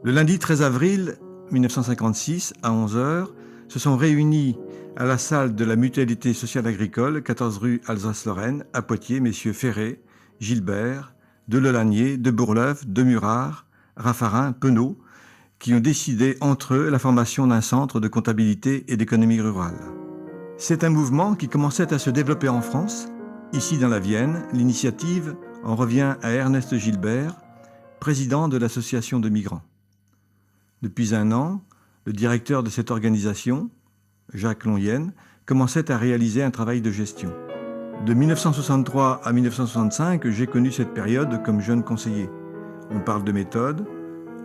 Le lundi 13 avril 1956, à 11 heures, se sont réunis à la salle de la Mutualité sociale agricole, 14 rue Alsace-Lorraine, à Poitiers, messieurs Ferré, Gilbert, de Lelanier, de Bourleuf, de Murard, Raffarin, Penaud, qui ont décidé entre eux la formation d'un centre de comptabilité et d'économie rurale. C'est un mouvement qui commençait à se développer en France. Ici dans la Vienne, l'initiative en revient à Ernest Gilbert, président de l'association de migrants. Depuis un an, le directeur de cette organisation, Jacques Lonyen, commençait à réaliser un travail de gestion. De 1963 à 1965, j'ai connu cette période comme jeune conseiller. On parle de méthode,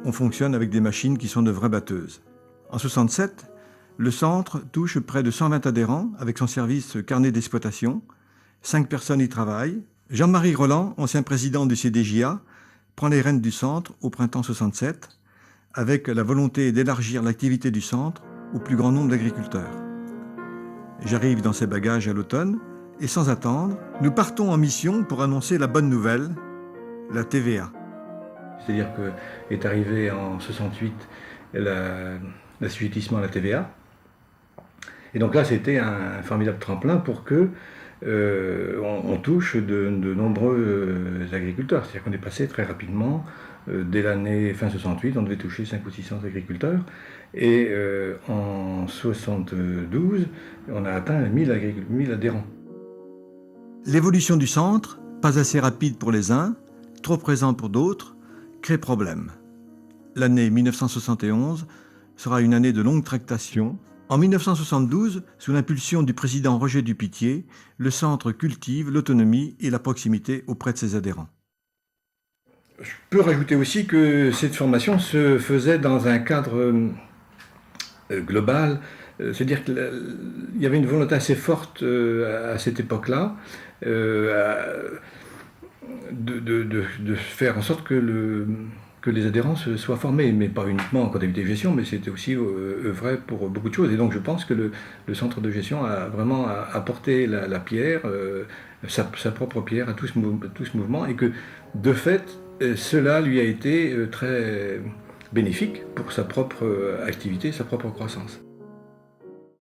on fonctionne avec des machines qui sont de vraies batteuses. En 1967, le centre touche près de 120 adhérents avec son service carnet d'exploitation. 5 personnes y travaillent. Jean-Marie Roland, ancien président du CDJA, prend les rênes du centre au printemps 1967 avec la volonté d'élargir l'activité du centre au plus grand nombre d'agriculteurs. J'arrive dans ces bagages à l'automne et sans attendre, nous partons en mission pour annoncer la bonne nouvelle, la TVA. C'est-à-dire qu'est arrivé en 68 l'assujettissement à la TVA. Et donc là, c'était un formidable tremplin pour que on touche de nombreux agriculteurs. C'est-à-dire qu'on est passé très rapidement, dès l'année fin 68, on devait toucher 500 ou 600 agriculteurs. Et en 72, on a atteint 1000 adhérents. L'évolution du centre, pas assez rapide pour les uns, trop présent pour d'autres, crée problème. L'année 1971 sera une année de longue tractation. En 1972, sous l'impulsion du président Roger Dupitié, le centre cultive l'autonomie et la proximité auprès de ses adhérents. Je peux rajouter aussi que cette formation se faisait dans un cadre global, c'est-à-dire qu'il y avait une volonté assez forte à cette époque-là de faire en sorte que les adhérents soient formés, mais pas uniquement en comptabilité et gestion, mais c'était aussi vrai pour beaucoup de choses. Et donc je pense que le centre de gestion a vraiment apporté la pierre, sa propre pierre à tout ce mouvement, et que de fait, cela lui a été très bénéfique pour sa propre activité, sa propre croissance.